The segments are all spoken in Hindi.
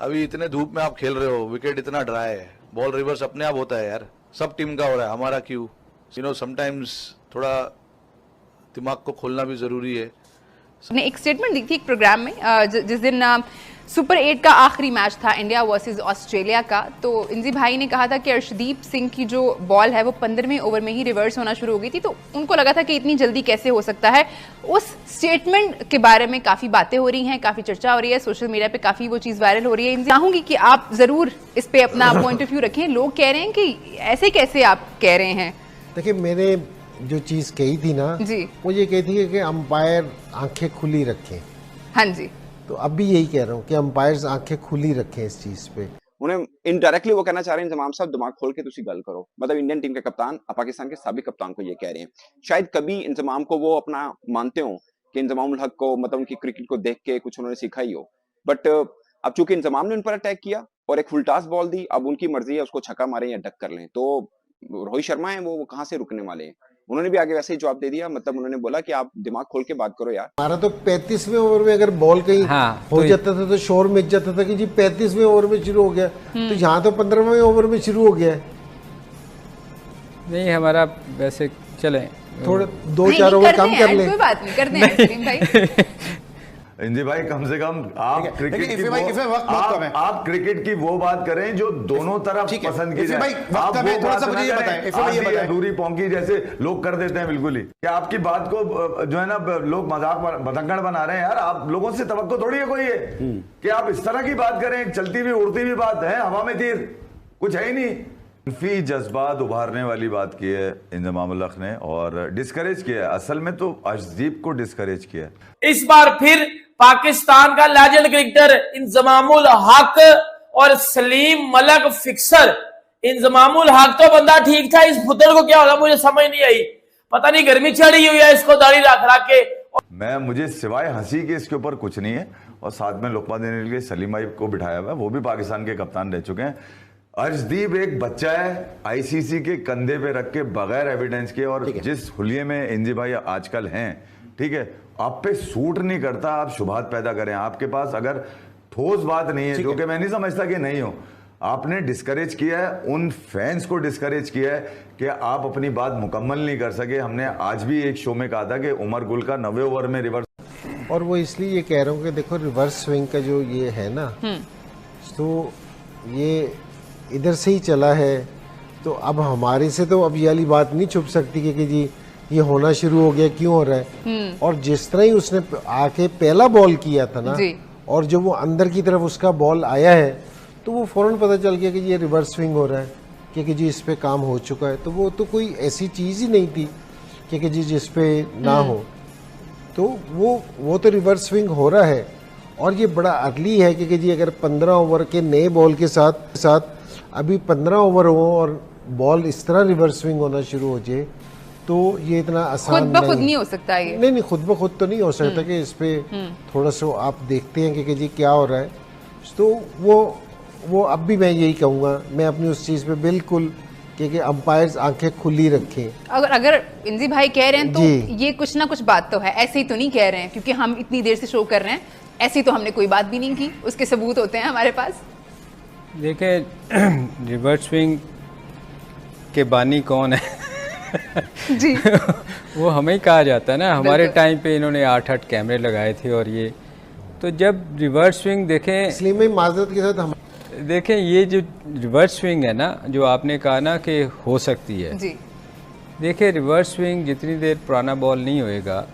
अभी इतने धूप में आप खेल रहे हो, विकेट इतना ड्राई है, बॉल रिवर्स अपने आप होता है यार, सब टीम का हो रहा है, हमारा क्यों? समटाइम्स थोड़ा दिमाग को खोलना भी जरूरी है। ने एक स्टेटमेंट दी थी एक प्रोग्राम में जिस दिन सुपर 8 का आखिरी मैच था इंडिया वर्सेस ऑस्ट्रेलिया का, तो इंजी भाई ने कहा था कि अर्शदीप सिंह की जो बॉल है वो 15वें ओवर में ही रिवर्स होना शुरू हो गई थी, तो उनको लगा था कि इतनी जल्दी कैसे हो सकता है। उस स्टेटमेंट के बारे में काफ़ी बातें हो रही हैं, काफ़ी चर्चा हो रही है, सोशल मीडिया पे काफ़ी वो चीज़ वायरल हो रही है। चाहूंगी कि आप ज़रूर इस पर अपना पॉइंट ऑफ व्यू रखें। लोग कह रहे हैं कि ऐसे कैसे आप कह रहे हैं। देखिए, मैंने जो चीज़ कही थी ना जी, वो ये कही थी कि अंपायर आंखें खुली रखें। हाँ जी, तो अब भी यही कह रहा हूँ कि अंपायर्स आंखें खुली रखें इस चीज पे। उन्हें इनडायरेक्टली वो कहना चाह रहे हैं इंजमाम साहब दिमाग खोल के तुसी गल करो, मतलब इंडियन टीम के कप्तान पाकिस्तान के साबिक कप्तान को ये कह रहे हैं। शायद कभी इंजमाम को वो अपना मानते हो कि इंजमाम उल हक को मतलब उनकी क्रिकेट को देख के कुछ उन्होंने सीखा ही हो, बट अब चूंकि इंजमाम ने उन पर अटैक किया और एक फुलटास बॉल दी, अब उनकी मर्जी है उसको छक्का मारे या डक कर लें। तो रोहित शर्मा है वो कहाँ से रुकने वाले हैं? उन्होंने भी आगे वैसे ही जवाब दे दिया, मतलब उन्होंने बोला कि आप दिमाग खोल के बात करो यार। हमारा तो 35वें ओवर में अगर बॉल कहीं हो जाता था तो शोर मच जाता था कि जी 35वें ओवर में शुरू हो गया, तो यहाँ तो 15वें ओवर में शुरू हो गया है। नहीं, हमारा वैसे चले थोड़े 2-4 ओवर कम कर ले, कोई बात नहीं, कर दें भाई। इंजी भाई, कम से कम आप क्रिकेट की वो बात करें जो दोनों तरफ पसंद की जाए। आप वो बात ना करें अधूरी पौंकी जैसे लोग कर देते हैं बिल्कुल ही। क्या आपकी बात को जो है ना लोग मजाक बतंगड़ बना रहे हैं यार? आप लोगों से तवक्को थोड़ी है कोई है कि आप इस तरह की बात करें। चलती हुई उड़ती हुई बात है, हवा में तीर कुछ है ही नहीं। काफी जज्बात उभारने वाली बात की है इंजमाम उल हक ने और डिस्करेज किया है। असल में तो अर्शदीप को डिस्करेज किया है। इस बार फिर पाकिस्तान का लेजेंड क्रिकेटर इंजमामुल हक और सलीम मलक फिक्सर। इंजमामुल हक तो बंदा ठीक था, इस फुदर को क्या होगा मुझे समझ नहीं आई। पता नहीं गर्मी चढ़ी हुई है इसको दाढ़ी रख के। मुझे सिवाय हंसी के इसके ऊपर कुछ नहीं है। और साथ में लोकमा देने के लिए सलीम भाई को बिठाया हुआ है, वो भी पाकिस्तान के कप्तान रह चुके हैं। अर्शदीप एक बच्चा है, आईसीसी के कंधे पे रख के बगैर एविडेंस के, और जिस हुलिये में इंजी भाई आजकल हैं, ठीक है, आप पे सूट नहीं करता आप शुभात पैदा करें। आपके पास अगर ठोस बात नहीं है, जो कि मैं नहीं समझता कि नहीं हो, आपने डिस्करेज किया है, उन फैंस को डिस्करेज किया है कि आप अपनी बात मुकम्मल नहीं कर सके। हमने आज भी एक शो में कहा था कि उमर गुल का 90 ओवर में रिवर्स, और वो इसलिए ये कह रहा हूँ कि देखो रिवर्स स्विंग का जो ये है ना, तो ये इधर से ही चला है, तो अब हमारे से तो अब ये वाली बात नहीं छुप सकती कि जी ये होना शुरू हो गया, क्यों हो रहा है। और जिस तरह ही उसने आके पहला बॉल किया था ना, और जब वो अंदर की तरफ उसका बॉल आया है, तो वो फौरन पता चल गया कि ये रिवर्स स्विंग हो रहा है, कि जी इस पे काम हो चुका है। तो वो तो कोई ऐसी चीज़ ही नहीं थी कि जी जिस पे ना हो, तो वो तो रिवर्स स्विंग हो रहा है। और ये बड़ा अर्ली है कि जी अगर 15 ओवर के नए बॉल के साथ अभी 15 ओवर हो और बॉल इस तरह रिवर्स स्विंग होना शुरू हो जाए, तो ये इतना आसान खुद ब खुद नहीं हो सकता ये। नहीं, खुद ब खुद तो नहीं हो सकता कि इस पे थोड़ा सा आप देखते हैं कि जी क्या हो रहा है। तो वो अब भी मैं यही कहूँगा, मैं अपनी उस चीज़ पे बिल्कुल कि अंपायर्स आंखें खुली रखें। अगर इंजी भाई कह रहे हैं तो ये कुछ ना कुछ बात तो है, ऐसे ही तो नहीं कह रहे हैं क्योंकि हम इतनी देर से शो कर रहे हैं, ऐसी तो हमने कोई बात भी नहीं की, उसके सबूत होते हैं हमारे पास। देखिए, रिवर्स स्विंग के बानी कौन है? जी वो हमें ही कहा जाता है ना। हमारे टाइम पे इन्होंने 8 कैमरे लगाए थे, और ये तो जब रिवर्स स्विंग देखें, इसलिए मैं माजरत के साथ हम देखें, ये जो रिवर्स स्विंग है ना, जो आपने कहा ना कि हो सकती है जी, देखिए रिवर्स स्विंग जितनी देर पुराना बॉल नहीं होएगा,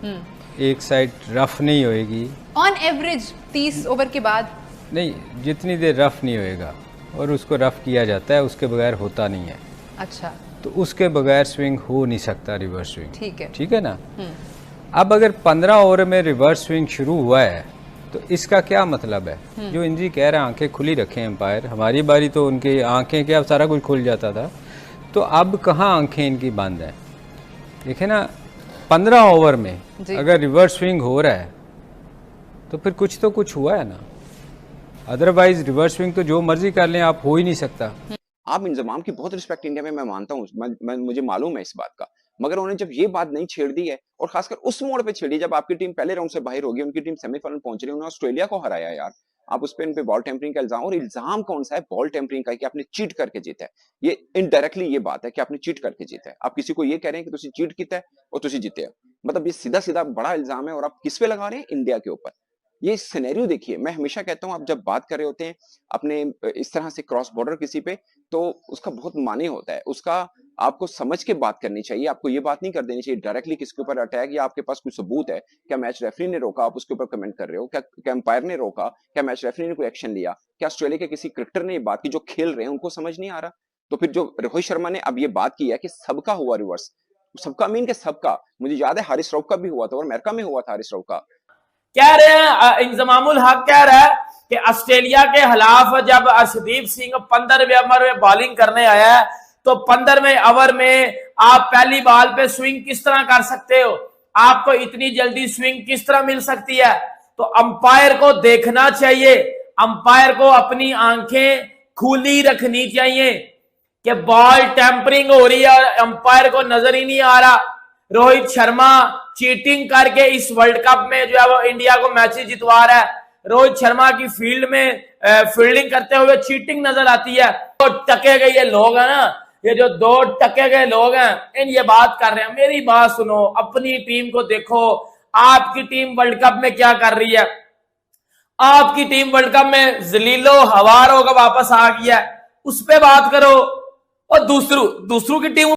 एक साइड रफ नहीं होएगी, ऑन एवरेज 30 ओवर के बाद नहीं, जितनी देर रफ नहीं होएगा, और उसको रफ किया जाता है, उसके बगैर होता नहीं है। अच्छा, तो उसके बगैर स्विंग हो नहीं सकता रिवर्स स्विंग। ठीक है ना। अब अगर 15 ओवर में रिवर्स स्विंग शुरू हुआ है, तो इसका क्या मतलब है? जो इंजी कह रहे हैं आंखें खुली रखें एम्पायर, हमारी बारी तो उनकी आंखें क्या सारा कुछ खुल जाता था, तो अब कहाँ आंखें इनकी बंद है? देखे ना, 15 ओवर में अगर रिवर्स स्विंग हो रहा है तो फिर कुछ तो कुछ हुआ है ना, अदरवाइज रिवर्स स्विंग तो जो मर्जी कर लें आप, हो ही नहीं सकता। आप इंजमाम की बहुत रिस्पेक्ट इंडिया में मैं मानता हूँ, मुझे मालूम है इस बात का, मगर उन्होंने जब ये बात नहीं छेड़ दी है, और खासकर उस मोड़ पे छेड़ी जब आपकी टीम पहले राउंड से बाहर होगी, उनकी टीम सेमीफाइनल पहुंच रही है, उन्होंने ऑस्ट्रेलिया को हराया यार। आप उस पर इन पे बॉल टेम्परिंग का इल्जाम, और इल्जाम कौन सा है? बॉल टेम्परिंग का है कि आपने चीट करके जीता है। ये इनडायरेक्टली ये बात है कि आपने चीट करके जीता है। आप किसी को ये कह रहे हैं कि तुसी चीट किया है और तुसी जीते हो, मतलब ये सीधा सीधा बड़ा इल्जाम है, और आप किस पे लगा रहे हैं? इंडिया के ऊपर। ये सिनेरियो देखिए, मैं हमेशा कहता हूं आप जब बात कर रहे होते हैं अपने इस तरह से क्रॉस बॉर्डर किसी पे, तो उसका बहुत माने होता है, उसका आपको समझ के बात करनी चाहिए। आपको ये बात नहीं कर देनी चाहिए डायरेक्टली किसके ऊपर अटैक, या आपके पास कोई सबूत है, क्या मैच रेफरी ने रोका आप उसके ऊपर कमेंट कर रहे हो, क्या अंपायर ने रोका, क्या मैच रेफरी ने कोई एक्शन लिया, क्या ऑस्ट्रेलिया के किसी क्रिकेटर ने ये बात की, जो खेल रहे हैं उनको समझ नहीं आ रहा? तो फिर जो रोहित शर्मा ने अब ये बात की है कि सबका हुआ रिवर्स, सबका मीन के सबका, मुझे याद है हारिस रऊफ का भी हुआ था और अमेरिका में हुआ था हारिस रऊफ का। कह रहे हैं इंजमामुल हक कह रहा है कि ऑस्ट्रेलिया के खिलाफ जब अर्शदीप सिंह 15वें ओवर में बॉलिंग करने आया है, तो 15वें ओवर में आप पहली बॉल पे स्विंग किस तरह कर सकते हो, आपको इतनी जल्दी स्विंग किस तरह मिल सकती है? तो अंपायर को देखना चाहिए, अंपायर को अपनी आंखें खुली रखनी चाहिए कि बॉल टेम्परिंग हो रही है और अंपायर को नजर ही नहीं आ रहा। रोहित शर्मा चीटिंग करके इस वर्ल्ड कप में जो है वो इंडिया को मैचेस जितवा रहा है। रोहित शर्मा की फील्ड में फील्डिंग करते हुए चीटिंग नजर आती है। तो टके गए ये लोग हैं ना, ये जो 2 टके गए लोग हैं, इन ये बात कर रहे हैं। मेरी बात सुनो, अपनी टीम को देखो, आपकी टीम वर्ल्ड कप में क्या कर रही है? आपकी टीम वर्ल्ड कप में जलीलो हवार होकर वापस आ गया है, उस पर बात करो। और दूसरों की टीम